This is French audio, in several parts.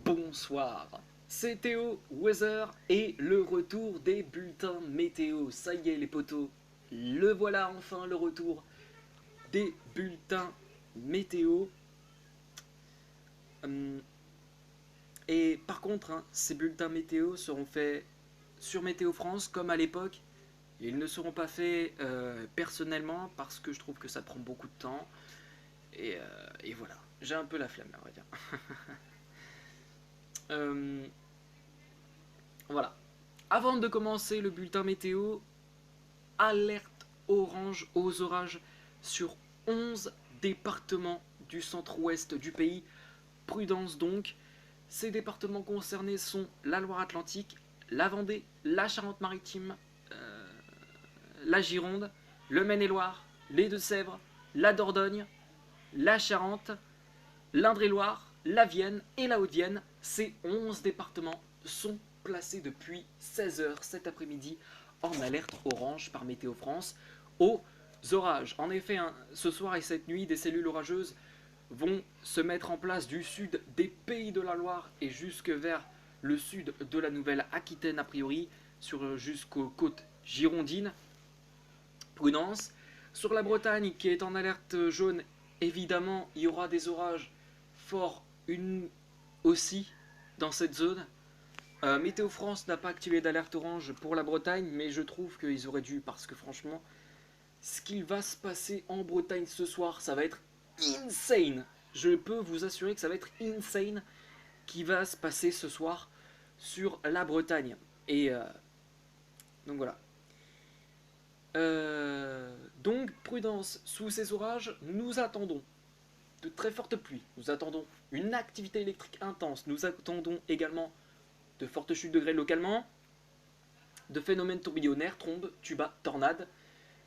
Bonsoir, c'est Théo Weather et le retour des bulletins météo. Ça y est les potos, le voilà enfin le retour des bulletins météo. Et par contre, ces bulletins météo seront faits sur Météo France comme à l'époque. Ils ne seront pas faits personnellement parce que je trouve que ça prend beaucoup de temps. Et voilà, j'ai un peu la flemme à vrai dire. Euh, voilà. Avant de commencer le bulletin météo, alerte orange aux orages sur 11 départements du centre-ouest du pays. Prudence donc. Ces départements concernés sont la Loire-Atlantique, la Vendée, la Charente-Maritime, la Gironde, le Maine-et-Loire, les Deux-Sèvres, la Dordogne, la Charente, l'Indre-et-Loire, la Vienne et la Haute-Vienne. Ces 11 départements sont placés depuis 16 h cet après-midi en alerte orange par Météo France aux orages. En effet, ce soir et cette nuit, des cellules orageuses vont se mettre en place du sud des Pays de la Loire et jusque vers le sud de la Nouvelle-Aquitaine a priori, jusqu'aux côtes girondines. Prudence. Sur la Bretagne qui est en alerte jaune, évidemment il y aura des orages forts aussi dans cette zone. Météo France n'a pas activé d'alerte orange pour la Bretagne, mais je trouve qu'ils auraient dû, parce que franchement, ce qu'il va se passer en Bretagne ce soir, ça va être insane. Je peux vous assurer que ça va être insane qui va se passer ce soir sur la Bretagne. Et donc voilà. Donc prudence, sous ces orages, nous attendons de très fortes pluies, nous attendons une activité électrique intense, nous attendons également de fortes chutes de grêle localement, de phénomènes tourbillonnaires, trombes, tubas, tornades.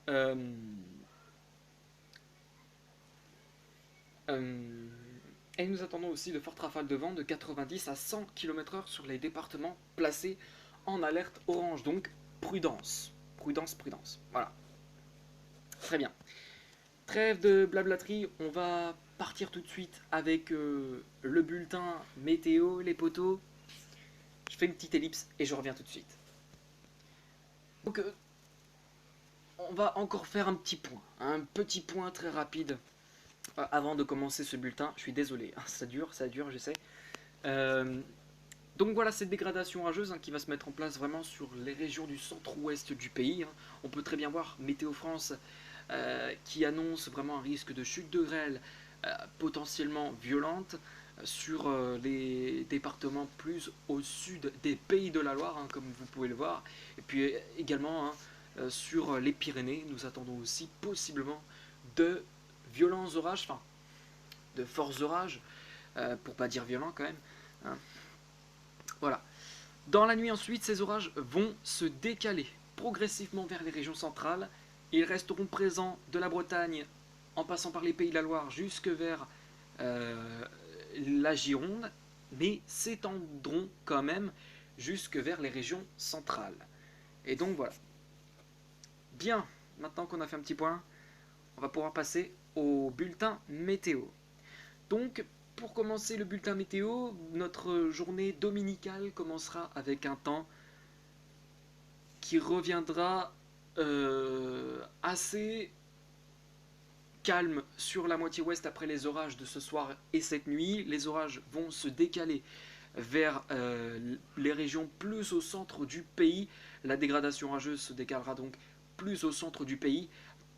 Et nous attendons aussi de fortes rafales de vent de 90 à 100 km/h sur les départements placés en alerte orange. Donc prudence, prudence, prudence. Voilà. Très bien. Trêve de blablaterie, on va partir tout de suite avec le bulletin météo, les poteaux. Je fais une petite ellipse et je reviens tout de suite. Donc, on va encore faire un petit point très rapide avant de commencer ce bulletin. Je suis désolé, ça dure, je sais. Donc voilà cette dégradation orageuse qui va se mettre en place vraiment sur les régions du centre-ouest du pays. On peut très bien voir Météo France qui annonce vraiment un risque de chute de grêle potentiellement violente sur les départements plus au sud des Pays de la Loire, comme vous pouvez le voir. Et puis également sur les Pyrénées, nous attendons aussi possiblement de violents orages, enfin de forts orages, pour pas dire violents quand même. Voilà. Dans la nuit ensuite, ces orages vont se décaler progressivement vers les régions centrales. Ils resteront présents de la Bretagne en passant par les Pays de la Loire jusque vers la Gironde, mais s'étendront quand même jusque vers les régions centrales. Et donc voilà. Bien, maintenant qu'on a fait un petit point, on va pouvoir passer au bulletin météo. Donc, pour commencer le bulletin météo, notre journée dominicale commencera avec un temps qui reviendra assez calme sur la moitié ouest après les orages de ce soir et cette nuit. Les orages vont se décaler vers les régions plus au centre du pays. La dégradation orageuse se décalera donc plus au centre du pays,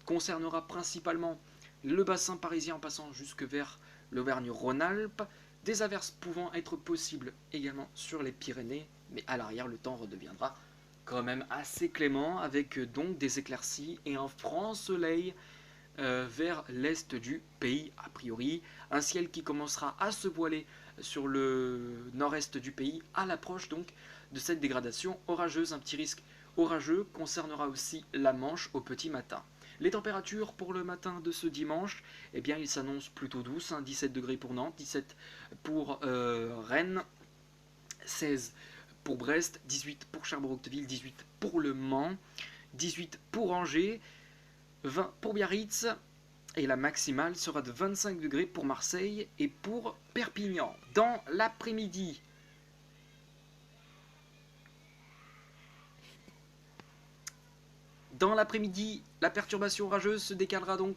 concernera principalement le bassin parisien en passant jusque vers l'Auvergne-Rhône-Alpes, des averses pouvant être possibles également sur les Pyrénées, mais à l'arrière le temps redeviendra quand même assez clément avec donc des éclaircies et un franc soleil vers l'est du pays a priori, un ciel qui commencera à se voiler sur le nord-est du pays à l'approche donc de cette dégradation orageuse. Un petit risque orageux concernera aussi la Manche au petit matin. Les températures pour le matin de ce dimanche, eh bien, ils s'annoncent plutôt douces, 17 degrés pour Nantes, 17 pour Rennes, 16 pour Brest, 18 pour Cherbourg-Octeville, 18 pour Le Mans, 18 pour Angers, 20 pour Biarritz, et la maximale sera de 25 degrés pour Marseille et pour Perpignan. Dans l'après-midi, Dans l'après-midi, la perturbation orageuse se décalera donc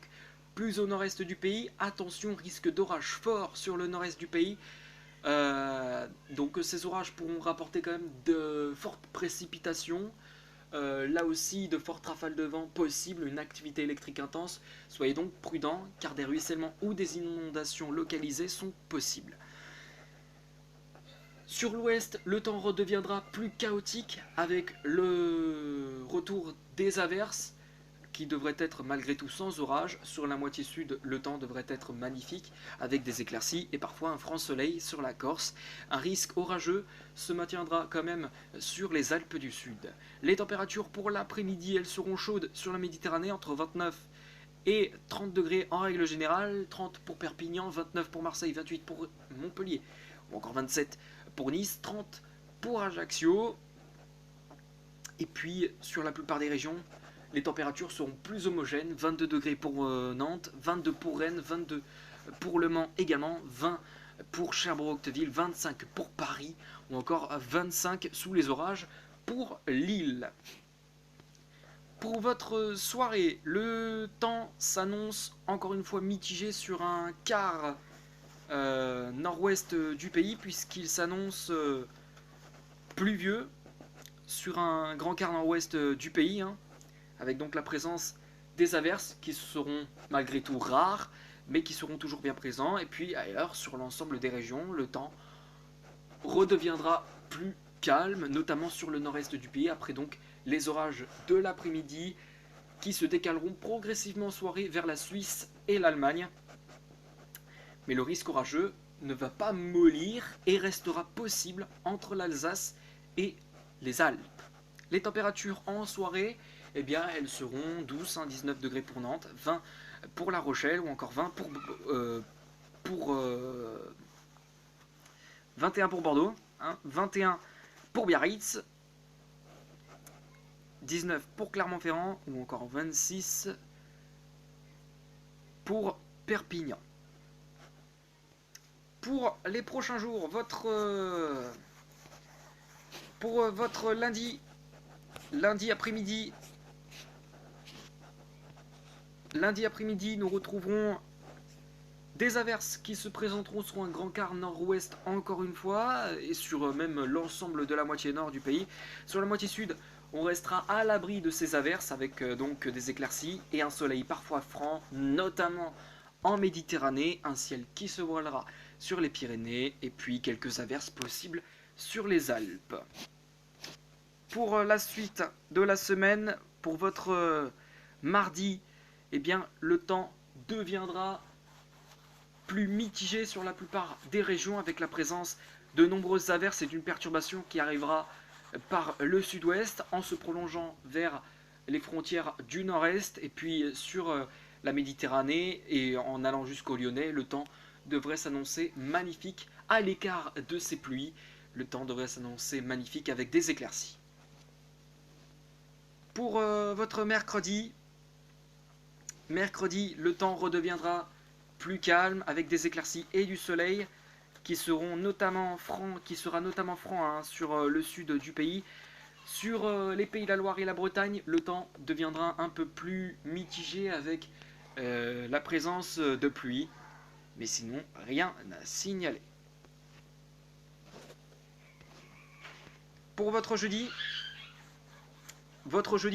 plus au nord-est du pays. Attention, risque d'orage fort sur le nord-est du pays. Donc ces orages pourront rapporter quand même de fortes précipitations. Là aussi, de fortes rafales de vent possibles, une activité électrique intense. Soyez donc prudents, car des ruissellements ou des inondations localisées sont possibles. Sur l'ouest, le temps redeviendra plus chaotique avec le retour des averses qui devraient être malgré tout sans orage. Sur la moitié sud, le temps devrait être magnifique avec des éclaircies et parfois un franc soleil sur la Corse. Un risque orageux se maintiendra quand même sur les Alpes du Sud. Les températures pour l'après-midi, elles seront chaudes sur la Méditerranée entre 29 et 30 degrés en règle générale, 30 pour Perpignan, 29 pour Marseille, 28 pour Montpellier, ou encore 27 pour Nice, 30 pour Ajaccio. Et puis sur la plupart des régions, les températures seront plus homogènes, 22 degrés pour Nantes, 22 pour Rennes, 22 pour Le Mans également, 20 pour Cherbourg-Octeville, 25 pour Paris, ou encore 25 sous les orages pour Lille. Pour votre soirée, le temps s'annonce encore une fois mitigé sur un quart nord-ouest du pays, puisqu'il s'annonce pluvieux sur un grand quart nord-ouest du pays, hein, avec donc la présence des averses qui seront malgré tout rares, mais qui seront toujours bien présents. Et puis ailleurs, sur l'ensemble des régions, le temps redeviendra plus calme, notamment sur le nord-est du pays, après donc les orages de l'après-midi qui se décaleront progressivement en soirée vers la Suisse et l'Allemagne. Mais le risque orageux ne va pas mollir et restera possible entre l'Alsace et les Alpes. Les températures en soirée, eh bien, elles seront douces, 19 degrés pour Nantes, 20 pour La Rochelle ou encore 20 pour 21 pour Bordeaux, hein, 21 pour Biarritz, 19 pour Clermont-Ferrand ou encore 26 pour Perpignan. Pour les prochains jours, pour votre lundi après-midi, nous retrouverons des averses qui se présenteront sur un grand quart nord-ouest encore une fois, et sur même l'ensemble de la moitié nord du pays. Sur la moitié sud, on restera à l'abri de ces averses avec donc des éclaircies et un soleil parfois franc, notamment en Méditerranée, un ciel qui se voilera sur les Pyrénées et puis quelques averses possibles sur les Alpes. Pour la suite de la semaine, pour votre mardi, eh bien, le temps deviendra plus mitigé sur la plupart des régions avec la présence de nombreuses averses et d'une perturbation qui arrivera par le sud-ouest en se prolongeant vers les frontières du nord-est et puis sur la Méditerranée et en allant jusqu'au Lyonnais, le temps devrait s'annoncer magnifique à l'écart de ces pluies. Le temps devrait s'annoncer magnifique avec des éclaircies. Pour votre mercredi, le temps redeviendra plus calme avec des éclaircies et du soleil qui sera notamment franc hein, sur le sud du pays. Sur les Pays de la Loire et la Bretagne, le temps deviendra un peu plus mitigé avec la présence de pluie, mais sinon rien à signaler. Pour votre jeudi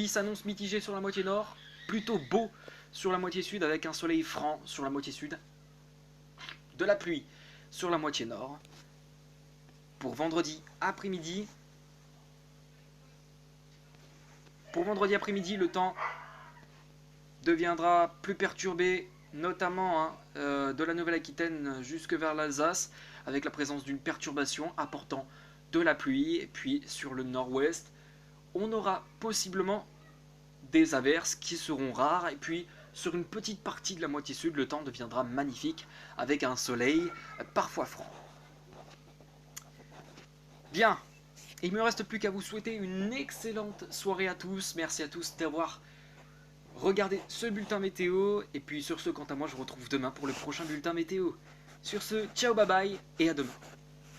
s'annonce mitigé sur la moitié nord, plutôt beau sur la moitié sud avec un soleil franc sur la moitié sud, de la pluie sur la moitié nord. Pour vendredi après-midi, le temps deviendra plus perturbé, notamment de la Nouvelle-Aquitaine jusque vers l'Alsace, avec la présence d'une perturbation apportant de la pluie. Et puis sur le nord-ouest, on aura possiblement des averses qui seront rares. Et puis sur une petite partie de la moitié sud, le temps deviendra magnifique avec un soleil parfois franc. Bien, il ne me reste plus qu'à vous souhaiter une excellente soirée à tous. Merci à tous d'avoir regardé ce bulletin météo. Et puis sur ce, quant à moi, je vous retrouve demain pour le prochain bulletin météo. Sur ce, ciao, bye bye et à demain.